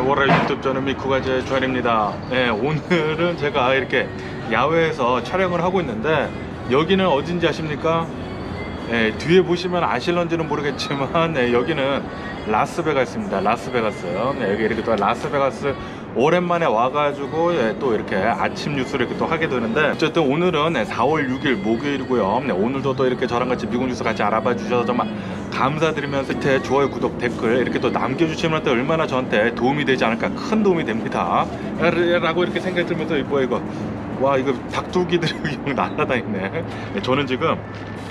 월요일 유튜브 저는 미쿠가제 주한입니다. 네, 오늘은 제가 이렇게 야외에서 촬영을 하고 있는데 여기는 어딘지 아십니까? 네, 뒤에 보시면 아실런지는 모르겠지만 여기는 라스베가스입니다. 라스베가스. 네, 여기 이렇게 또 라스베가스 오랜만에 와가지고 또 이렇게 아침 뉴스를 이렇게 또 하게 되는데, 어쨌든 오늘은 4월 6일 목요일이고요. 오늘도 또 이렇게 저랑 같이 미국 뉴스 같이 알아봐 주셔서 정말 감사드리면서 밑에 좋아요, 구독, 댓글 이렇게 또 남겨주시면 또 얼마나 저한테 도움이 되지 않을까, 큰 도움이 됩니다 라고 이렇게 생각이 들면서 뭐야 이거, 와 이거 닭둘기들이 날아다니네. 저는 지금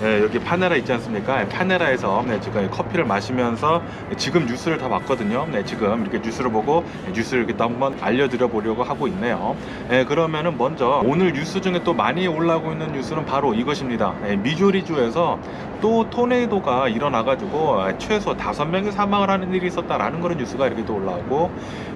여기 파네라 있지 않습니까? 파네라에서 지금 커피를 마시면서 지금 뉴스를 다 봤거든요. 지금 이렇게 뉴스를 보고 뉴스를 이렇게 또 한번 알려드려 보려고 하고 있네요. 그러면은 먼저 오늘 뉴스 중에 또 많이 올라오고 있는 뉴스는 바로 이것입니다. 미주리주에서 또 토네이도가 일어나가지고 최소 5명이 사망을 하는 일이 있었다라는 그런 뉴스가 이렇게 또 올라오고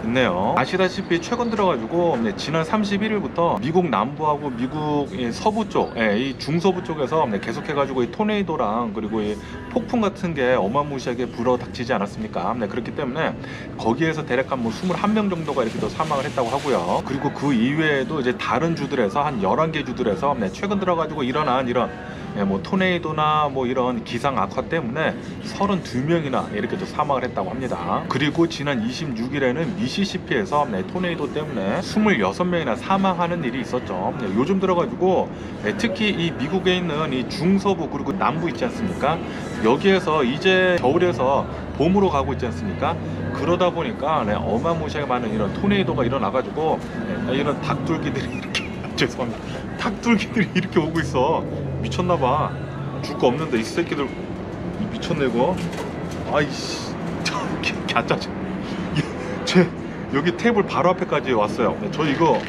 있네요. 아시다시피 최근 들어가지고 지난 31일부터 미국 남부하고 미국 서부 쪽, 이 중서부 쪽에서 계속해가지고 이 토네이도랑 그리고 이 폭풍 같은 게 어마무시하게 불어닥치지 않았습니까? 그렇기 때문에 거기에서 대략 한 21명 정도가 이렇게 또 사망을 했다고 하고요. 그리고 그 이외에도 이제 다른 주들에서 한 11개 주들에서 최근 들어가지고 일어난 이런 토네이도나 이런 기상 악화 때문에 32명이나 이렇게 또 사망을 했다고 합니다. 그리고 지난 26일에는 미시시피에서 토네이도 때문에 26명이나 사망하는 일이 있었죠. 요즘 들어가지고 특히 이 미국에 있는 이 중서부 그리고 남부 있지 않습니까? 여기에서 이제 겨울에서 봄으로 가고 있지 않습니까? 그러다 보니까 어마무시하게 많은 이런 토네이도가 일어나가지고 이런 닭둘기들이 이렇게 죄송합니다. 닭둘기들이 이렇게 오고 있어. 미쳤나봐. 줄 거 없는데 이 새끼들 미쳤네 이거. 아이씨 갸짜지. 제 여기 테이블 바로 앞에까지 왔어요. 저 이거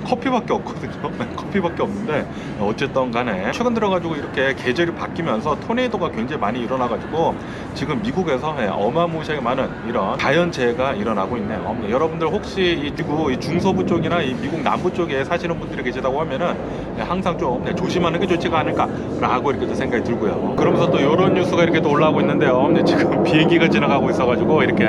커피밖에 없거든요. 커피밖에 없는데 어쨌든 간에 최근 들어가지고 이렇게 계절이 바뀌면서 토네이도가 굉장히 많이 일어나가지고 지금 미국에서 어마무시하게 많은 이런 자연재해가 일어나고 있네요. 여러분들 혹시 이 미국 이 중서부 쪽이나 이 미국 남부 쪽에 사시는 분들이 계시다고 하면은 항상 좀 조심하는 게 좋지가 않을까라고 이렇게 또 생각이 들고요. 그러면서 또 이런 뉴스가 이렇게 또 올라오고 있는데요. 지금 비행기가 지나가고 있어가지고 이렇게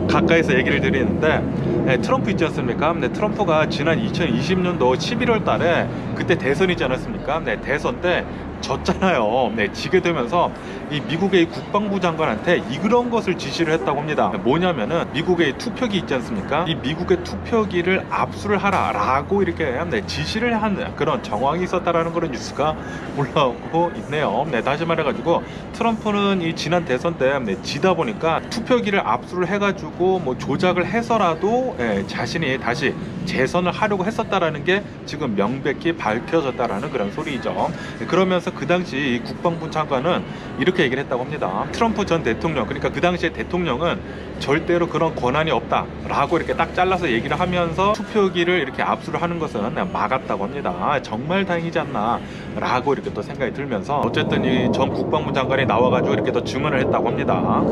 가까이서 얘기를 드리는데, 트럼프 있지 않습니까? 트럼프가 지난 2020년도 11월 달에 그때 대선이지 않았습니까? 대선 때 졌잖아요. 지게 되면서 이 미국의 국방부 장관한테 이런 것을 지시를 했다고 합니다. 뭐냐면은 미국의 투표기 있지 않습니까? 이 미국의 투표기를 압수를 하라 라고 이렇게 지시를 한 그런 정황이 있었다라는 그런 뉴스가 올라오고 있네요. 다시 말해가지고 트럼프는 이 지난 대선 때 지다 보니까 투표기를 압수를 해가지고 조작을 해서라도 자신이 다시 재선을 하려고 했었다라는 게 지금 명백히 밝혀졌다라는 그런 소리죠. 그러면서 그 당시 이 국방부 장관은 이렇게 얘기를 했다고 합니다. 트럼프 전 대통령, 그러니까 그 당시에 대통령은 절대로 그런 권한이 없다라고 이렇게 딱 잘라서 얘기를 하면서 투표기를 이렇게 압수를 하는 것은 막았다고 합니다. 정말 다행이지 않나 라고 이렇게 또 생각이 들면서 어쨌든 이 전 국방부 장관이 나와가지고 이렇게 또 증언을 했다고 합니다.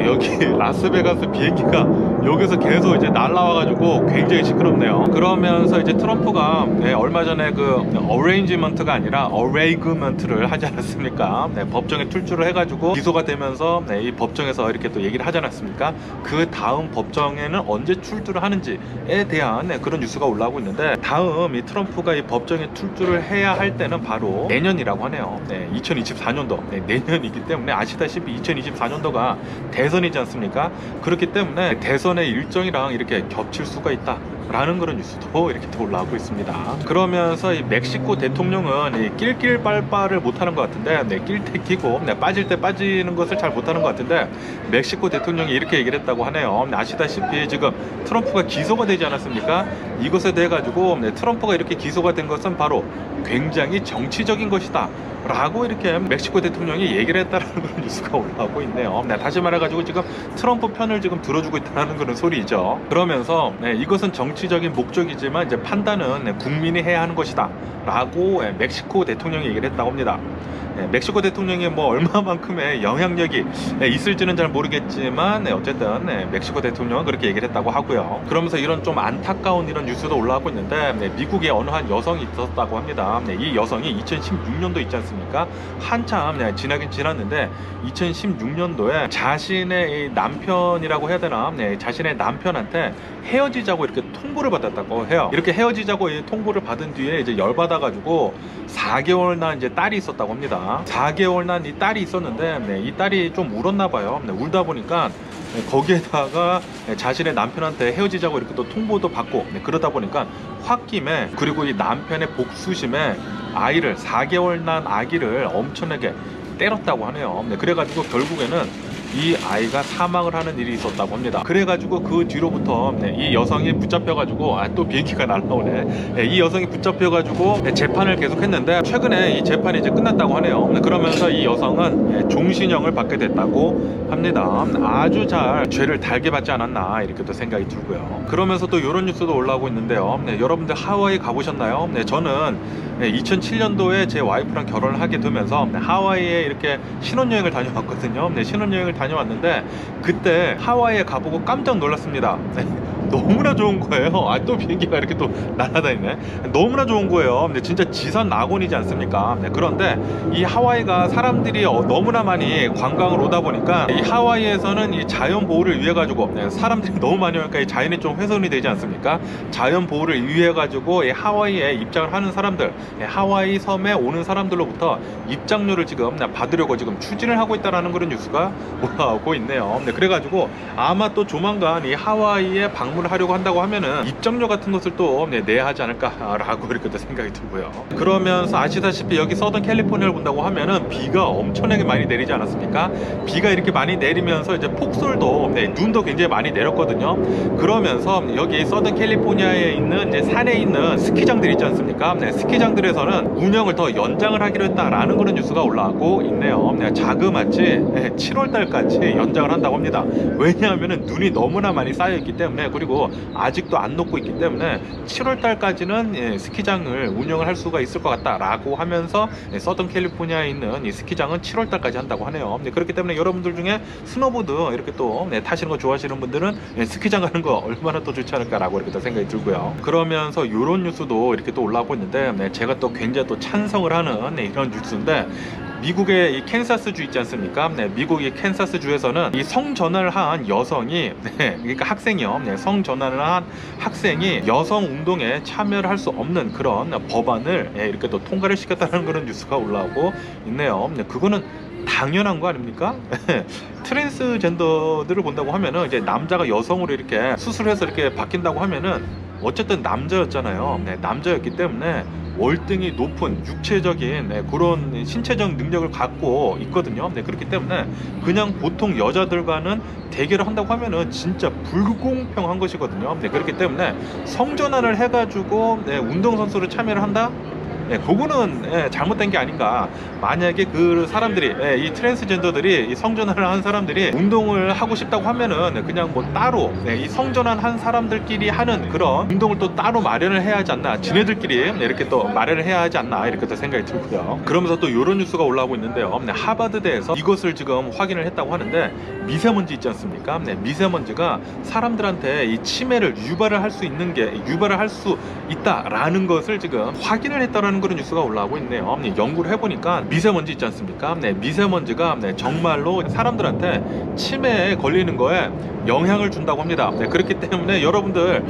여기 라스베가스 비행기가 여기서 계속 이제 날라와가지고 굉장히 시끄럽네요. 그러면서 이제 트럼프가 얼마 전에 그 어레인지먼트가 아니라 어레이그먼트를 하지 않았습니까? 법정에 출두를 해가지고 기소가 되면서 이 법정에서 이렇게 또 얘기를 하지 않았습니까? 그 다음 법정에는 언제 출두를 하는지에 대한 그런 뉴스가 올라오고 있는데, 다음 이 트럼프가 이 법정에 출두를 해야 할 때는 바로 내년이라고 하네요. 2024년도 내년이기 때문에 아시다시피 2024년도가 대선이지 않습니까? 그렇기 때문에 대선의 일정이랑 이렇게 겹칠 수가 있다 라는 그런 뉴스도 이렇게 또 올라오고 있습니다. 그러면서 이 멕시코 대통령은 이 낄낄 빨빠를 못하는 것 같은데, 낄 때 끼고 빠질 때 빠지는 것을 잘 못하는 것 같은데, 멕시코 대통령이 이렇게 얘기를 했다고 하네요. 아시다시피 지금 트럼프가 기소가 되지 않았습니까? 이것에 대해 가지고 트럼프가 이렇게 기소가 된 것은 바로 굉장히 정치적인 것이다 라고 이렇게 멕시코 대통령이 얘기를 했다라는 그런 뉴스가 올라오고 있네요. 다시 말해가지고 지금 트럼프 편을 지금 들어주고 있다는 그런 소리죠. 그러면서 이것은 정치적인 목적이지만 이제 판단은 국민이 해야 하는 것이다 라고 멕시코 대통령이 얘기를 했다고 합니다. 멕시코 대통령이 뭐 얼마만큼의 영향력이 있을지는 잘 모르겠지만 어쨌든 멕시코 대통령은 그렇게 얘기를 했다고 하고요. 그러면서 이런 좀 안타까운 이런 뉴스도 올라오고 있는데 미국에 어느 한 여성이 있었다고 합니다. 이 여성이 2016년도 있지 않습니까? 한참 지나긴 지났는데 2016년도에 자신의 남편이라고 해야 되나? 자신의 남편한테 헤어지자고 이렇게 통보를 받았다고 해요. 이렇게 헤어지자고 통보를 받은 뒤에 이제 열받아가지고 4개월 난 이제 딸이 있었다고 합니다. 4개월 난 이 딸이 있었는데 이 딸이 좀 울었나 봐요. 울다 보니까 거기에다가 자신의 남편한테 헤어지자고 이렇게 또 통보도 받고 그러다 보니까 홧김에 그리고 이 남편의 복수심에 아이를 4개월 난 아기를 엄청나게 때렸다고 하네요. 그래가지고 결국에는 이 아이가 사망을 하는 일이 있었다고 합니다. 그래가지고 그 뒤로부터 이 여성이 붙잡혀가지고 또 비행기가 날라오네. 이 여성이 붙잡혀가지고 재판을 계속했는데 최근에 이 재판이 이제 끝났다고 하네요. 그러면서 이 여성은 종신형을 받게 됐다고 합니다. 아주 잘 죄를 달게 받지 않았나 이렇게 또 생각이 들고요. 그러면서 또 이런 뉴스도 올라오고 있는데요. 여러분들 하와이 가보셨나요? 저는 2007년도에 제 와이프랑 결혼을 하게 되면서 하와이에 이렇게 신혼여행을 다녀왔거든요. 신혼여행을 다녀왔는데 그때 하와이에 가보고 깜짝 놀랐습니다. 너무나 좋은 거예요. 또 비행기가 이렇게 또 날아다니네. 너무나 좋은 거예요. 근데 진짜 지선 낙원이지 않습니까? 그런데 이 하와이가 사람들이 너무나 많이 관광을 오다 보니까 이 하와이에서는 이 자연 보호를 위해 가지고 사람들이 너무 많이 오니까 이 자연이 좀 훼손이 되지 않습니까? 자연 보호를 위해 가지고 이 하와이에 입장을 하는 사람들, 하와이 섬에 오는 사람들로부터 입장료를 지금 받으려고 지금 추진을 하고 있다라는 그런 뉴스가 올라오고 있네요. 그래가지고 아마 또 조만간 이 하와이에 방문을 하려고 한다고 하면은 입장료 같은 것을 또 내야 하지 않을까라고 이렇게 또 생각이 들고요. 그러면서 아시다시피 여기 서던 캘리포니아를 본다고 하면은 비가 엄청나게 많이 내리지 않았습니까? 비가 이렇게 많이 내리면서 이제 폭설도 눈도 굉장히 많이 내렸거든요. 그러면서 여기 서던 캘리포니아에 있는 이제 산에 있는 스키장들 있지 않습니까? 스키장들에서는 운영을 더 연장을 하기로 했다라는 그런 뉴스가 올라오고 있네요. 자그마치 7월달까지 연장을 한다고 합니다. 왜냐하면은 눈이 너무나 많이 쌓여 있기 때문에 그리고 아직도 안 녹고 있기 때문에 7월달까지는 스키장을 운영을 할 수가 있을 것 같다라고 하면서 서던 캘리포니아에 있는 이 스키장은 7월달까지 한다고 하네요. 그렇기 때문에 여러분들 중에 스노보드 이렇게 또 타시는 거 좋아하시는 분들은 스키장 가는 거 얼마나 또 좋지 않을까라고 이렇게 또 생각이 들고요. 그러면서 이런 뉴스도 이렇게 또 올라오고 있는데 제가 또 굉장히 또 찬성을 하는 이런 뉴스인데 미국의 이 캔사스주 있지 않습니까? 미국의 캔사스주에서는 이 성전환을 한 여성이 그러니까 학생이요. 성전환을 한 학생이 여성 운동에 참여를 할 수 없는 그런 법안을 이렇게 또 통과를 시켰다는 그런 뉴스가 올라오고 있네요. 그거는 당연한 거 아닙니까? 트랜스젠더들을 본다고 하면은 이제 남자가 여성으로 이렇게 수술해서 이렇게 바뀐다고 하면은 어쨌든 남자였잖아요. 남자였기 때문에 월등히 높은 육체적인 그런 신체적 능력을 갖고 있거든요. 그렇기 때문에 그냥 보통 여자들과는 대결을 한다고 하면은 진짜 불공평한 것이거든요. 그렇기 때문에 성전환을 해가지고 운동선수로 참여를 한다? 그거는 잘못된 게 아닌가. 만약에 그 사람들이 이 트랜스젠더들이 이 성전환을 한 사람들이 운동을 하고 싶다고 하면은 그냥 뭐 따로 이 성전환 한 사람들끼리 하는 그런 운동을 또 따로 마련을 해야 하지 않나. 지네들끼리 이렇게 또 마련을 해야 하지 않나 이렇게 또 생각이 들고요. 그러면서 또 이런 뉴스가 올라오고 있는데요. 하버드대에서 이것을 지금 확인을 했다고 하는데 미세먼지 있지 않습니까? 미세먼지가 사람들한테 이 치매를 유발을 할 수 있는 게 유발을 할 수 있다라는 것을 지금 확인을 했다라는 그런 뉴스가 올라오고 있네요. 연구를 해보니까 미세먼지 있지 않습니까? 미세먼지가 정말로 사람들한테 치매에 걸리는 거에 영향을 준다고 합니다. 그렇기 때문에 여러분들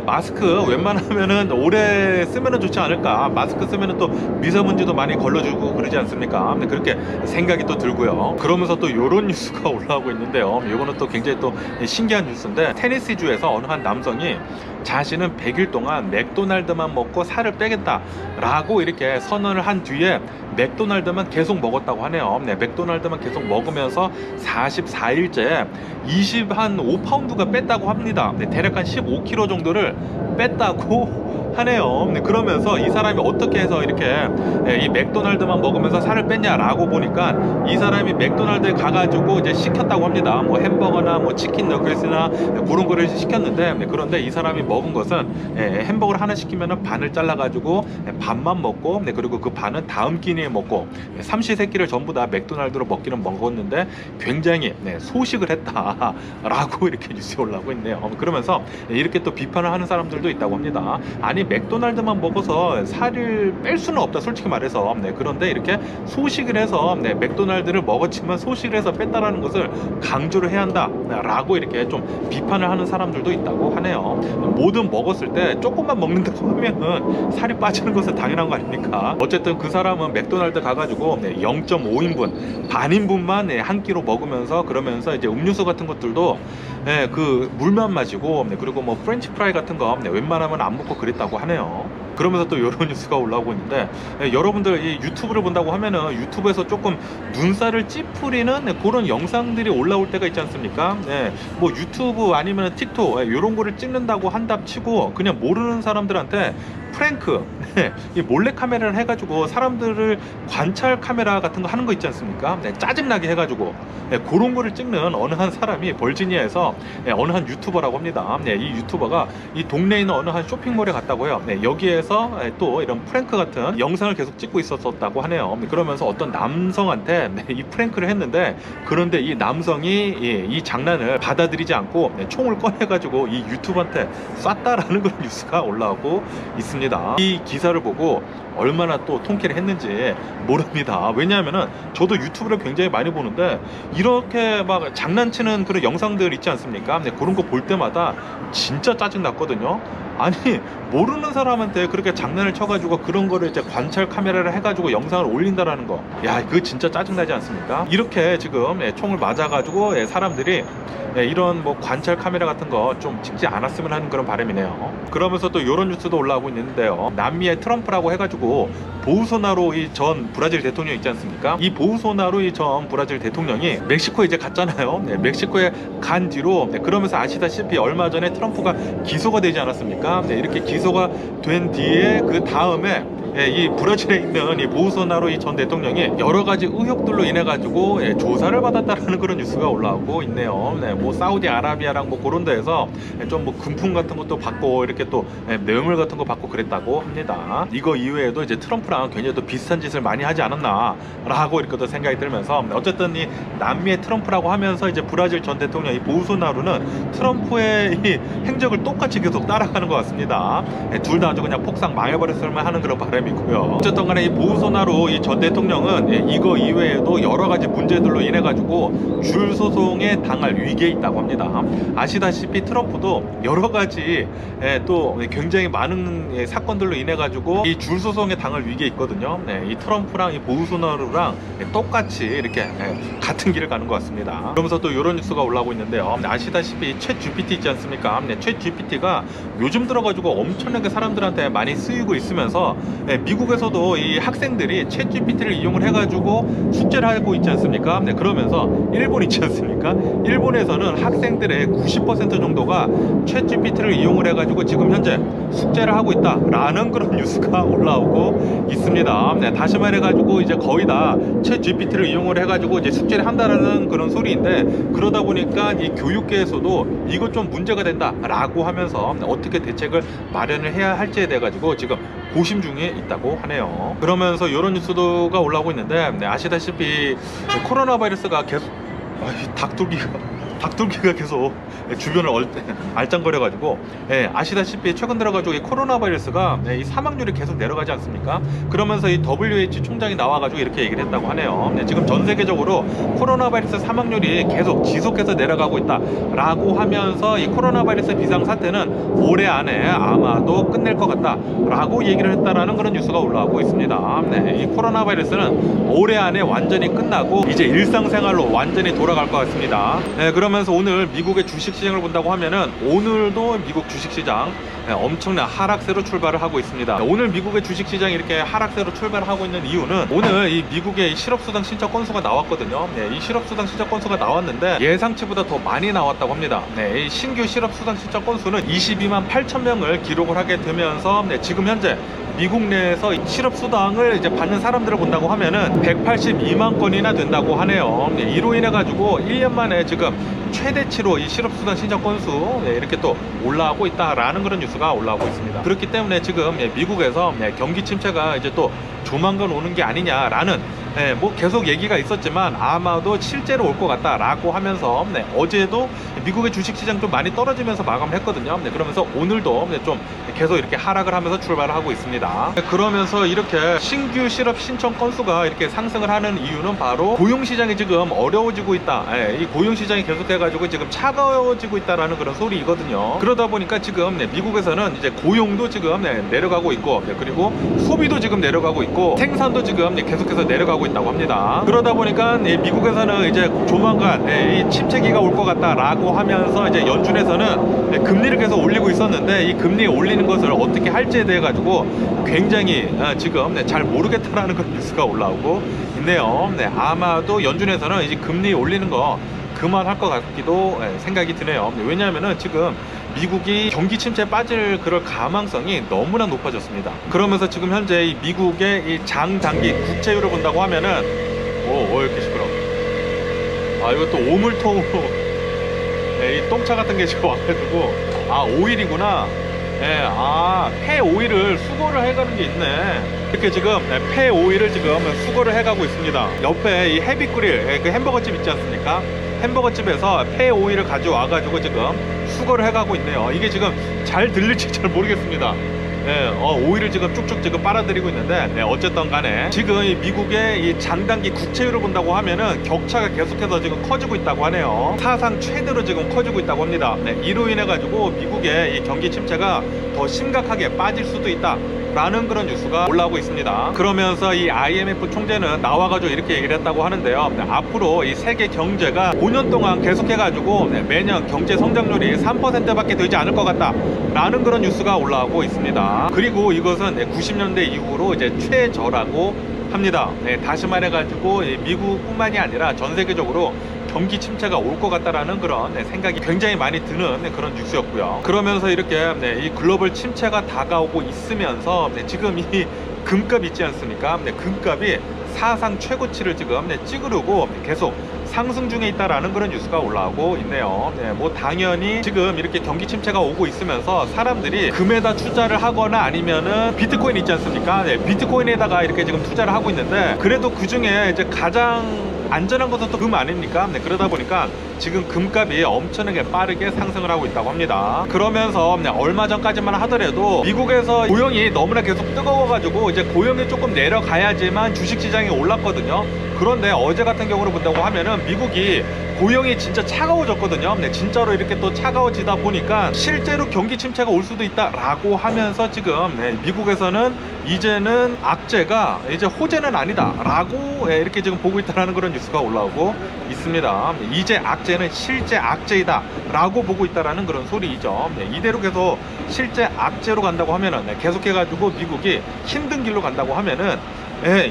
마스크 웬만하면은 오래 쓰면은 좋지 않을까. 마스크 쓰면은 또 미세먼지도 많이 걸러주고 그러지 않습니까? 그렇게 생각이 또 들고요. 그러면서 또 이런 뉴스가 올라오고 있는데요. 이거는 또 굉장히 또 신기한 뉴스인데 테네시주에서 어느 한 남성이 자신은 100일 동안 맥도날드만 먹고 살을 빼겠다라고 이렇게 선언을 한 뒤에 맥도날드만 계속 먹었다고 하네요. 맥도날드만 계속 먹으면서 44일째 25파운드가 뺐다고 합니다. 대략 한 15kg 정도를 뺐다고 하네요. 네, 그러면서 이 사람이 어떻게 해서 이렇게 이 맥도날드만 먹으면서 살을 뺐냐라고 보니까 이 사람이 맥도날드에 가가지고 이제 시켰다고 합니다. 뭐 햄버거나 뭐 치킨 너겟이나 그런 거를 시켰는데, 그런데 이 사람이 먹은 것은 햄버거를 하나 시키면은 반을 잘라가지고 반만 먹고, 그리고 그 반은 다음 끼니에 먹고 삼시세끼를 전부 다 맥도날드로 먹기는 먹었는데 굉장히 소식을 했다라고 이렇게 뉴스에 올라오고 있네요. 그러면서 이렇게 또 비판을 하는 사람들도 있다고 합니다. 아니 맥도날드만 먹어서 살을 뺄 수는 없다, 솔직히 말해서. 그런데 이렇게 소식을 해서 맥도날드를 먹었지만 소식을 해서 뺐다라는 것을 강조를 해야 한다라고 이렇게 좀 비판을 하는 사람들도 있다고 하네요. 뭐든 먹었을 때 조금만 먹는다고 하면은 살이 빠지는 것은 당연한 거 아닙니까? 어쨌든 그 사람은 맥도날드 가가지고 0.5인분 반인분만 한 끼로 먹으면서, 그러면서 이제 음료수 같은 것들도 그 물만 마시고, 그리고 뭐 프렌치 프라이 같은 거 웬만하면 안 먹고 그랬다고 하네요. 그러면서 또 이런 뉴스가 올라오고 있는데, 여러분들 이 유튜브를 본다고 하면은 유튜브에서 조금 눈살을 찌푸리는 그런 영상들이 올라올 때가 있지 않습니까? 뭐 유튜브 아니면 틱톡 이런 거를 찍는다고 한답치고 그냥 모르는 사람들한테 프랭크, 이 몰래 카메라를 해가지고 사람들을 관찰 카메라 같은 거 하는 거 있지 않습니까? 짜증나게 해가지고 그런 거를 찍는 어느 한 사람이 버지니아에서 어느 한 유튜버라고 합니다. 이 유튜버가 이 동네에 있는 어느 한 쇼핑몰에 갔다고 해요. 여기에서 또 이런 프랭크 같은 영상을 계속 찍고 있었다고 하네요. 그러면서 어떤 남성한테 이 프랭크를 했는데, 그런데 이 남성이 이 장난을 받아들이지 않고 총을 꺼내가지고 이 유튜버한테 쐈다라는 그런 뉴스가 올라오고 있습니다. 이 기사를 보고 얼마나 또 통쾌를 했는지 모릅니다. 왜냐하면은 저도 유튜브를 굉장히 많이 보는데 이렇게 막 장난치는 그런 영상들 있지 않습니까? 그런 거 볼 때마다 진짜 짜증 났거든요. 아니 모르는 사람한테 그렇게 장난을 쳐가지고 그런 거를 이제 관찰 카메라를 해가지고 영상을 올린다라는 거, 야 그거 진짜 짜증나지 않습니까? 이렇게 지금 총을 맞아가지고 사람들이 이런 뭐 관찰 카메라 같은 거 좀 찍지 않았으면 하는 그런 바람이네요. 그러면서 또 이런 뉴스도 올라오고 있는데요. 남미의 트럼프라고 해가지고 보우소나로 이 전 브라질 대통령 있지 않습니까? 이 보우소나로 이 전 브라질 대통령이 멕시코에 이제 갔잖아요. 멕시코에 간 뒤로 그러면서 아시다시피 얼마 전에 트럼프가 기소가 되지 않았습니까? 이렇게 기소가 된 뒤에 그 다음에 이 브라질에 있는 이 보우소나로 이 전 대통령이 여러 가지 의혹들로 인해 가지고 조사를 받았다라는 그런 뉴스가 올라오고 있네요. 뭐 사우디아라비아랑 뭐 그런 데에서 좀 뭐 금품 같은 것도 받고 이렇게 또 뇌물 같은 거 받고 그랬다고 합니다. 이거 이외에도 이제 트럼프랑 굉장히 또 비슷한 짓을 많이 하지 않았나라고 이렇게 또 생각이 들면서, 어쨌든 이 남미의 트럼프라고 하면서 이제 브라질 전 대통령 이 보우소나로는 트럼프의 이 행적을 똑같이 계속 따라가는 것 같습니다. 둘 다 아주 그냥 폭삭 망해버렸을만 하는 그런 바람이 있고요. 어쨌든 간에 이 보우소나로 이 전 대통령은 이거 이외에도 여러 가지 문제들로 인해 가지고 줄 소송에 당할 위기에 있다고 합니다. 아시다시피 트럼프도 여러 가지 또 굉장히 많은 사건들로 인해 가지고 이 줄 소송에 당할 위기에 있거든요. 이 트럼프랑 이 보우소나로랑 똑같이 이렇게 같은 길을 가는 것 같습니다. 그러면서 또 이런 뉴스가 올라오고 있는데요. 아시다시피 챗 GPT 있지 않습니까? 챗 GPT가 요즘 들어가지고 엄청나게 사람들한테 많이 쓰이고 있으면서 미국에서도 이 학생들이 챗 GPT를 이용을 해가지고 숙제를 하고 있지 않습니까? 그러면서 일본 있지 않습니까? 일본에서는 학생들의 90% 정도가 챗 GPT를 이용을 해가지고 지금 현재 숙제를 하고 있다라는 그런 뉴스가 올라오고 있습니다. 다시 말해가지고 이제 거의 다 챗 GPT를 이용을 해가지고 이제 숙제를 한다라는 그런 소리인데, 그러다 보니까 이 교육계에서도 이거 좀 문제가 된다라고 하면서 어떻게 대책을 마련을 해야 할지에 대해 가지고 지금 고심 중에 있다고 하네요. 그러면서 이런 뉴스가 올라오고 있는데, 아시다시피 코로나 바이러스가 계속 닭둘기가 계속 주변을 알짱거려가지고 아시다시피 최근 들어가지고 이 코로나 바이러스가 이 사망률이 계속 내려가지 않습니까? 그러면서 이 WHO 총장이 나와가지고 이렇게 얘기를 했다고 하네요. 지금 전 세계적으로 코로나 바이러스 사망률이 계속 지속해서 내려가고 있다라고 하면서 이 코로나 바이러스 비상사태는 올해 안에 아마도 끝낼 것 같다라고 얘기를 했다라는 그런 뉴스가 올라오고 있습니다. 이 코로나 바이러스는 올해 안에 완전히 끝나고 이제 일상생활로 완전히 돌아갈 것 같습니다. 그러면서 오늘 미국의 주식시장을 본다고 하면은 오늘도 미국 주식시장 엄청난 하락세로 출발을 하고 있습니다. 오늘 미국의 주식시장이 이렇게 하락세로 출발을 하고 있는 이유는 오늘 이 미국의 실업수당 신청 건수가 나왔거든요. 이 실업수당 신청 건수가 나왔는데 예상치보다 더 많이 나왔다고 합니다. 이 신규 실업수당 신청 건수는 22만 8천 명을 기록을 하게 되면서 지금 현재 미국 내에서 실업수당을 이제 받는 사람들을 본다고 하면은 182만 건이나 된다고 하네요. 이로 인해 가지고 1년 만에 지금 최대치로 이 실업수당 신청 건수 이렇게 또 올라오고 있다라는 그런 뉴스가 올라오고 있습니다. 그렇기 때문에 지금 미국에서 경기 침체가 이제 또 조만간 오는 게 아니냐라는 뭐 계속 얘기가 있었지만 아마도 실제로 올 것 같다라고 하면서 어제도 미국의 주식시장 좀 많이 떨어지면서 마감을 했거든요. 그러면서 오늘도 좀 계속 이렇게 하락을 하면서 출발을 하고 있습니다. 그러면서 이렇게 신규 실업 신청 건수가 이렇게 상승을 하는 이유는 바로 고용시장이 지금 어려워지고 있다. 이 고용시장이 계속해가지고 지금 차가워지고 있다라는 그런 소리이거든요. 그러다 보니까 지금 미국에서는 이제 고용도 지금 내려가고 있고 그리고 소비도 지금 내려가고 있고 생산도 지금 계속해서 내려가고 있다고 합니다. 그러다 보니까 미국에서는 이제 조만간 이 침체기가 올 것 같다라고 하면서 이제 연준에서는 금리를 계속 올리고 있었는데 이 금리 올리는 것을 어떻게 할지에 대해 가지고 굉장히 지금 잘 모르겠다라는 그런 뉴스가 올라오고 있네요. 아마도 연준에서는 이제 금리 올리는 거 그만할 것 같기도 생각이 드네요. 왜냐하면은 지금 미국이 경기 침체에 빠질 그럴 가망성이 너무나 높아졌습니다. 그러면서 지금 현재 이 미국의 이 장단기 국채율을 본다고 하면은 왜 이렇게 시끄러워? 이것도 오물통 이 똥차 같은 게 지금 와가지고 오일이구나. 폐 오일을 수거를 해가는 게 있네. 이렇게 지금 폐 오일을 지금 수거를 해가고 있습니다. 옆에 이 헤비그릴 그 햄버거집 있지 않습니까? 햄버거집에서 폐 오일을 가져와가지고 지금 수거를 해가고 있네요. 이게 지금 잘 들릴지 잘 모르겠습니다. 오일을 지금 쭉쭉 지금 빨아들이고 있는데 어쨌든 간에 지금 이 미국의 이 장단기 국채율을 본다고 하면은 격차가 계속해서 지금 커지고 있다고 하네요. 사상 최대로 지금 커지고 있다고 합니다. 이로 인해 가지고 미국의 이 경기 침체가 더 심각하게 빠질 수도 있다 라는 그런 뉴스가 올라오고 있습니다. 그러면서 이 IMF 총재는 나와가지고 이렇게 얘기를 했다고 하는데요. 앞으로 이 세계 경제가 5년 동안 계속해가지고 매년 경제 성장률이 3%밖에 되지 않을 것 같다 라는 그런 뉴스가 올라오고 있습니다. 그리고 이것은 90년대 이후로 이제 최저라고 합니다. 다시 말해가지고 미국뿐만이 아니라 전 세계적으로 경기 침체가 올 것 같다라는 그런 생각이 굉장히 많이 드는 그런 뉴스였고요. 그러면서 이렇게 이 글로벌 침체가 다가오고 있으면서 지금 이 금값 있지 않습니까? 금값이 사상 최고치를 지금 찍으려고 계속 상승 중에 있다라는 그런 뉴스가 올라오고 있네요. 뭐 당연히 지금 이렇게 경기 침체가 오고 있으면서 사람들이 금에다 투자를 하거나 아니면은 비트코인 있지 않습니까? 비트코인에다가 이렇게 지금 투자를 하고 있는데 그래도 그 중에 이제 가장 안전한 것은 또 금 아닙니까? 그러다 보니까 지금 금값이 엄청나게 빠르게 상승을 하고 있다고 합니다. 그러면서 얼마 전까지만 하더라도 미국에서 고용이 너무나 계속 뜨거워가지고 이제 고용이 조금 내려가야지만 주식시장이 올랐거든요. 그런데 어제 같은 경우를 본다고 하면은 미국이 고용이 진짜 차가워졌거든요. 진짜로 이렇게 또 차가워지다 보니까 실제로 경기 침체가 올 수도 있다라고 하면서 지금 미국에서는 이제는 악재가 이제 호재는 아니다라고 이렇게 지금 보고 있다라는 그런 뉴스가 올라오고 있습니다. 이제 악재는 실제 악재이다라고 보고 있다라는 그런 소리이죠. 이대로 계속 실제 악재로 간다고 하면은 계속해가지고 미국이 힘든 길로 간다고 하면은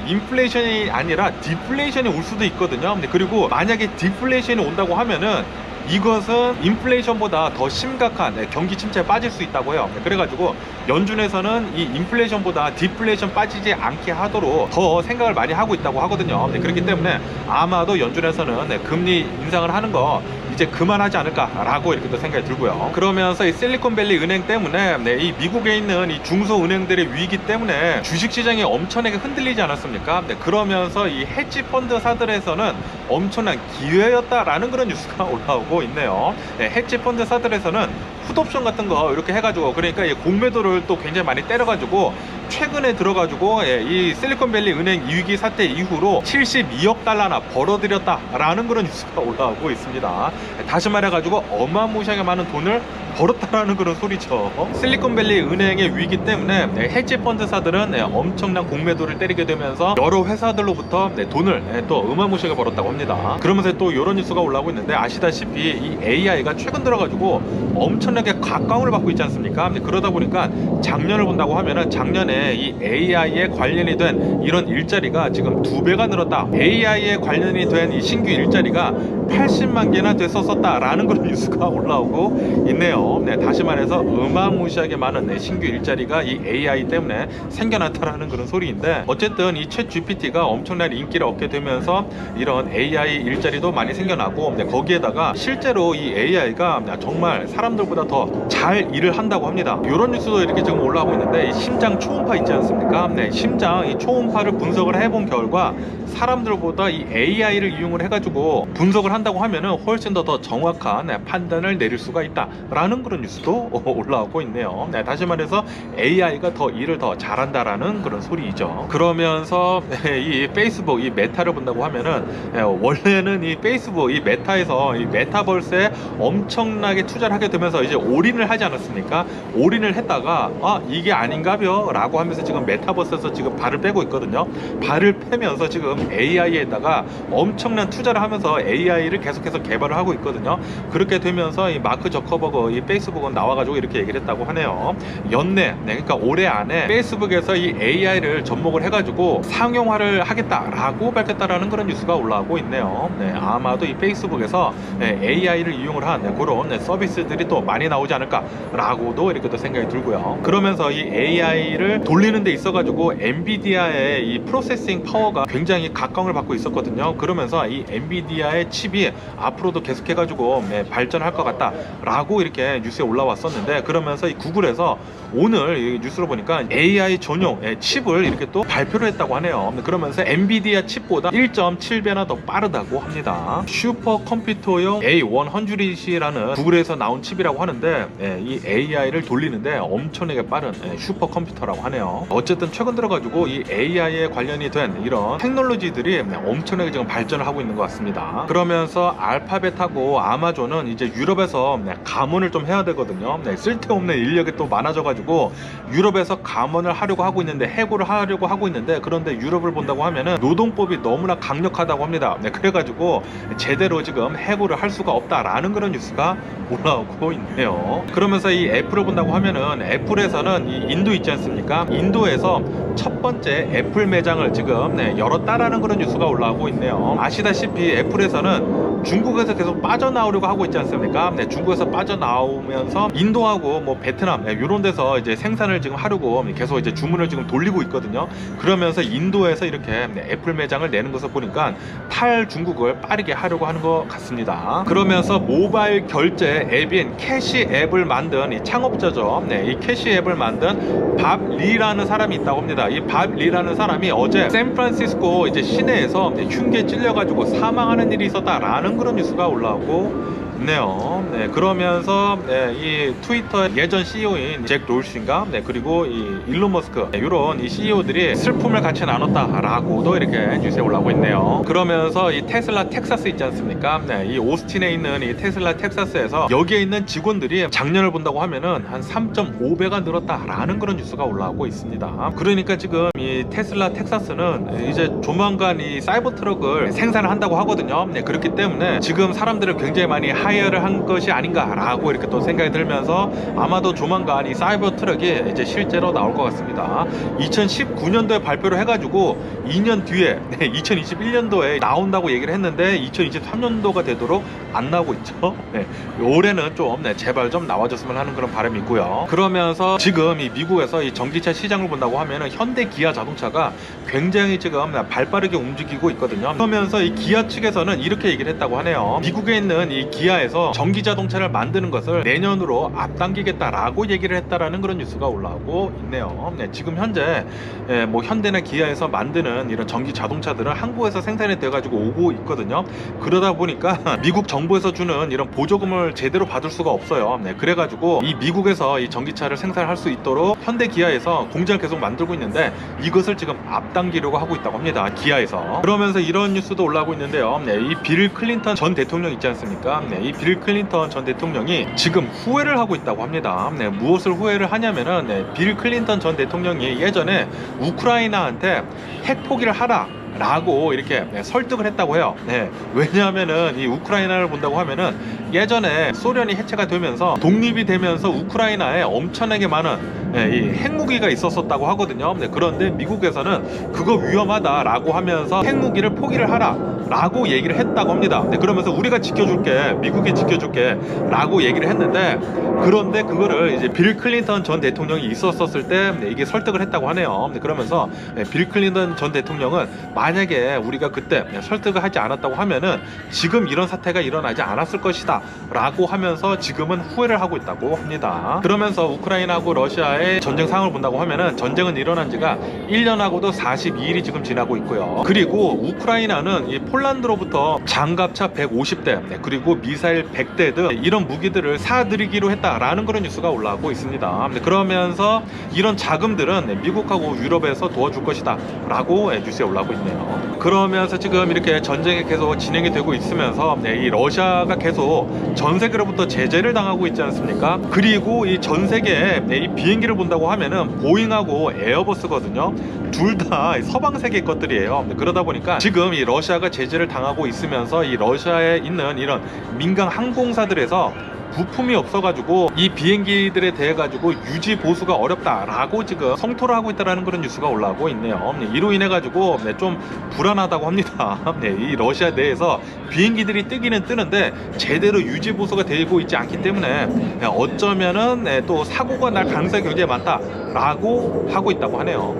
인플레이션이 아니라 디플레이션이 올 수도 있거든요. 그리고 만약에 디플레이션이 온다고 하면은 이것은 인플레이션보다 더 심각한 경기 침체에 빠질 수 있다고 해요. 그래가지고 연준에서는 이 인플레이션보다 디플레이션 빠지지 않게 하도록 더 생각을 많이 하고 있다고 하거든요. 그렇기 때문에 아마도 연준에서는 금리 인상을 하는 거 이제 그만하지 않을까라고 이렇게 또 생각이 들고요. 그러면서 이 실리콘밸리 은행 때문에 이 미국에 있는 이 중소은행들의 위기 때문에 주식시장이 엄청나게 흔들리지 않았습니까? 그러면서 이 헤지펀드사들에서는 엄청난 기회였다라는 그런 뉴스가 올라오고 있네요. 헤지펀드사들에서는 풋옵션 같은 거 이렇게 해가지고 그러니까 이 공매도를 또 굉장히 많이 때려가지고 최근에 들어가지고 이 실리콘밸리 은행 위기 사태 이후로 72억 달러나 벌어들였다라는 그런 뉴스가 올라오고 있습니다. 다시 말해가지고 어마무시하게 많은 돈을 벌었다라는 그런 소리죠. 실리콘밸리 은행의 위기 때문에 헤지 펀드사들은 엄청난 공매도를 때리게 되면서 여러 회사들로부터 돈을 또 어마무시하게 벌었다고 합니다. 그러면서 또 이런 뉴스가 올라오고 있는데, 아시다시피 이 AI가 최근 들어가지고 엄청나게 각광을 받고 있지 않습니까? 그러다 보니까 작년을 본다고 하면은 작년에 이 AI에 관련이 된 이런 일자리가 지금 2배가 늘었다. AI에 관련이 된 이 신규 일자리가 80만 개나 됐었다라는 그런 뉴스가 올라오고 있네요. 다시 말해서 어마무시하게 많은 신규 일자리가 이 AI 때문에 생겨났다라는 그런 소리인데, 어쨌든 이 챗 GPT가 엄청난 인기를 얻게 되면서 이런 AI 일자리도 많이 생겨나고, 거기에다가 실제로 이 AI가 정말 사람들보다 더 잘 일을 한다고 합니다. 이런 뉴스도 이렇게 지금 올라오고 있는데, 이 심장 초음파 있지 않습니까? 심장 이 초음파를 분석을 해본 결과 사람들보다 이 AI를 이용을 해가지고 분석을 한다고 하면은 훨씬 더 정확한 판단을 내릴 수가 있다라는 그런 뉴스도 올라오고 있네요. 다시 말해서 AI가 더 일을 더 잘한다라는 그런 소리이죠. 그러면서 이 페이스북 이 메타를 본다고 하면은 원래는 이 페이스북 이 메타에서 이 메타버스에 엄청나게 투자를 하게 되면서 이제 올인을 하지 않았습니까? 올인을 했다가 이게 아닌가벼 라고 하면서 지금 메타버스에서 지금 발을 빼고 있거든요. 발을 빼면서 지금 AI에다가 엄청난 투자를 하면서 AI를 계속해서 개발을 하고 있거든요. 그렇게 되면서 이 마크 저커버그 이 페이스북은 나와가지고 이렇게 얘기를 했다고 하네요. 연내, 그러니까 올해 안에 페이스북에서 이 AI를 접목을 해가지고 상용화를 하겠다라고 밝혔다라는 그런 뉴스가 올라오고 있네요. 아마도 이 페이스북에서 AI를 이용을 한 그런 서비스들이 또 많이 나오지 않을까라고도 이렇게 또 생각이 들고요. 그러면서 이 AI를 돌리는 데 있어가지고 엔비디아의 이 프로세싱 파워가 굉장히 각광을 받고 있었거든요. 그러면서 이 엔비디아의 칩이 앞으로도 계속해가지고 발전할 것 같다라고 이렇게 뉴스에 올라왔었는데, 그러면서 이 구글에서 오늘 이 뉴스로 보니까 AI 전용 칩을 이렇게 또 발표를 했다고 하네요. 그러면서 엔비디아 칩보다 1.7배나 더 빠르다고 합니다. 슈퍼컴퓨터용 A100이라는 구글에서 나온 칩이라고 하는데, 이 AI를 돌리는데 엄청나게 빠른 슈퍼컴퓨터라고 하네요. 어쨌든 최근 들어가지고 이 AI에 관련이 된 이런 테크놀로지들이 엄청나게 지금 발전을 하고 있는 것 같습니다. 그러면서 알파벳하고 아마존은 이제 유럽에서 감원을 좀 해야 되거든요. 쓸데없는 인력이 또 많아져가지고 유럽에서 감원을 하려고 하고 있는데, 해고를 하려고 하고 있는데, 그런데 유럽을 본다고 하면은 노동법이 너무나 강력하다고 합니다. 그래가지고 제대로 지금 해고를 할 수가 없다라는 그런 뉴스가 올라오고 있네요. 그러면서 이 애플을 본다고 하면은 애플에서는 이 인도 있지 않습니까? 인도에서 첫 번째 애플 매장을 지금 열었다라는 그런 뉴스가 올라오고 있네요. 아시다시피 애플에서는 중국에서 계속 빠져나오려고 하고 있지 않습니까? 중국에서 빠져나오면서 인도하고 뭐 베트남 이런 데서 이제 생산을 지금 하려고 계속 이제 주문을 지금 돌리고 있거든요. 그러면서 인도에서 이렇게 애플 매장을 내는 것을 보니까 탈중국을 빠르게 하려고 하는 것 같습니다. 그러면서 모바일 결제 앱인 캐시 앱을 만든 이 창업자죠. 이 캐시 앱을 만든 밥 리라는 사람이 있다고 합니다. 이 밥 리라는 사람이 어제 샌프란시스코 이제 시내에서 흉기에 찔려가지고 사망하는 일이 있었다라는 그런 뉴스가 올라오고 있네요. 그러면서 이 트위터 예전 CEO인 잭 돌신가 그리고 이 일론 머스크 이런 이 CEO들이 슬픔을 같이 나눴다라고도 이렇게 뉴스에 올라오고 있네요. 그러면서 이 테슬라 텍사스 있지 않습니까? 이 오스틴에 있는 이 테슬라 텍사스에서 여기에 있는 직원들이 작년을 본다고 하면은 한 3.5배가 늘었다라는 그런 뉴스가 올라오고 있습니다. 그러니까 지금 이 테슬라 텍사스는 이제 조만간 이 사이버 트럭을 생산을 한다고 하거든요. 그렇기 때문에 지금 사람들을 굉장히 많이 하이어를 한 것이 아닌가라고 이렇게 또 생각이 들면서 아마도 조만간 이 사이버 트럭이 이제 실제로 나올 것 같습니다. 2019년도에 발표를 해가지고 2년 뒤에 2021년도에 나온다고 얘기를 했는데 2023년도가 되도록 안 나오고 있죠. 올해는 좀 제발 좀 나와줬으면 하는 그런 바람이 있고요. 그러면서 지금 이 미국에서 이 전기차 시장을 본다고 하면은 현대 기아 자동차가 굉장히 지금 발빠르게 움직이고 있거든요. 그러면서 이 기아 측에서는 이렇게 얘기를 했다고 하네요. 미국에 있는 이 기아에서 전기 자동차를 만드는 것을 내년으로 앞당기겠다라고 얘기를 했다라는 그런 뉴스가 올라오고 있네요. 지금 현재 뭐 현대나 기아에서 만드는 이런 전기 자동차들은 한국에서 생산이 돼가지고 오고 있거든요. 그러다 보니까 미국 정부에서 주는 이런 보조금을 제대로 받을 수가 없어요. 그래가지고 이 미국에서 이 전기차를 생산할 수 있도록 현대 기아에서 공장을 계속 만들고 있는데 이것을 지금 앞당기려고 하고 있다고 합니다. 기아에서. 그러면서 이런 뉴스도 올라오고 있는데요. 이 빌 클린턴 전 대통령 있지 않습니까? 이 빌 클린턴 전 대통령이 지금 후회를 하고 있다고 합니다. 무엇을 후회를 하냐면은 빌 클린턴 전 대통령이 예전에 우크라이나한테 핵 포기를 하라 라고 이렇게 설득을 했다고 해요. 왜냐하면은 이 우크라이나를 본다고 하면은 예전에 소련이 해체가 되면서 독립이 되면서 우크라이나에 엄청나게 많은 이 핵무기가 있었다고 하거든요. 그런데 미국에서는 그거 위험하다라고 하면서 핵무기를 포기를 하라 라고 얘기를 했다고 합니다. 그러면서 우리가 지켜줄게, 미국이 지켜줄게 라고 얘기를 했는데, 그런데 그거를 이제 빌 클린턴 전 대통령이 있었을 때 이게 설득을 했다고 하네요. 그러면서 빌 클린턴 전 대통령은 만약에 우리가 그때 설득을 하지 않았다고 하면은 지금 이런 사태가 일어나지 않았을 것이다 라고 하면서 지금은 후회를 하고 있다고 합니다. 그러면서 우크라이나하고 러시아의 전쟁 상황을 본다고 하면은 전쟁은 일어난 지가 1년하고도 42일이 지금 지나고 있고요. 그리고 우크라이나는 이 폴란드로부터 장갑차 150대 그리고 미사일 100대 등 이런 무기들을 사들이기로 했다라는 그런 뉴스가 올라오고 있습니다. 그러면서 이런 자금들은 미국하고 유럽에서 도와줄 것이다 라고 뉴스에 올라오고 있네요. 그러면서 지금 이렇게 전쟁이 계속 진행이 되고 있으면서 이 러시아가 계속 전 세계로부터 제재를 당하고 있지 않습니까? 그리고 이 전 세계에 이 비행기를 본다고 하면은 보잉하고 에어버스거든요. 둘 다 서방 세계 것들이에요. 그러다 보니까 지금 이 러시아가 제재를 당하고 있으면서 이 러시아에 있는 이런 민간 항공사들에서 부품이 없어가지고 이 비행기들에 대해 가지고 유지 보수가 어렵다라고 지금 성토를 하고 있다라는 그런 뉴스가 올라오고 있네요. 이로 인해 가지고 좀 불안하다고 합니다. 이 러시아 내에서 비행기들이 뜨기는 뜨는데 제대로 유지 보수가 되고 있지 않기 때문에 어쩌면은 또 사고가 날 가능성이 굉장히 많다라고 하고 있다고 하네요.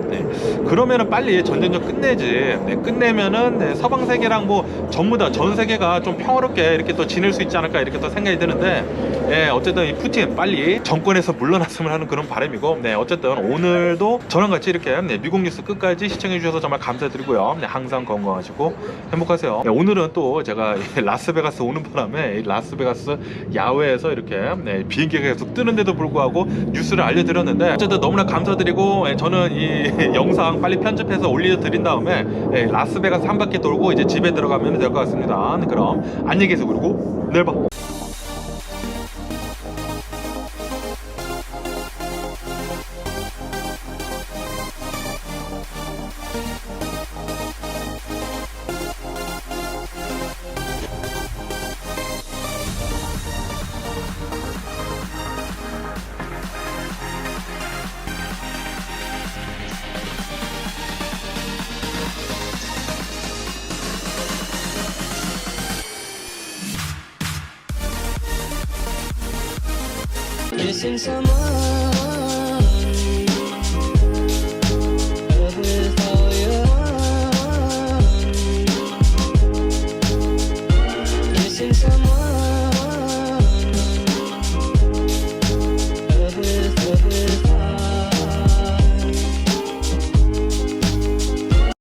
그러면은 빨리 전쟁 좀 끝내지. 끝내면은 서방 세계랑 뭐 전부 다 전 세계가 좀 평화롭게 이렇게 또 지낼 수 있지 않을까 이렇게 또 생각이 드는데, 어쨌든 이 푸틴 빨리 정권에서 물러났으면 하는 그런 바람이고, 어쨌든 오늘도 저랑 같이 이렇게 미국 뉴스 끝까지 시청해 주셔서 정말 감사드리고요. 항상 건강하시고 행복하세요. 오늘은 또 제가 라스베가스 오는 바람에 라스베가스 야외에서 이렇게 비행기가 계속 뜨는데도 불구하고 뉴스를 알려드렸는데, 어쨌든 너무나 감사드리고 저는 이 영상 빨리 편집해서 올려드린 다음에 라스베가스 한 바퀴 돌고 이제 집에 들어가면 될 것 같습니다. 그럼 안녕히 계세요. 그리고 내일 봐. Missing someone, love with all your heart. Missing someone.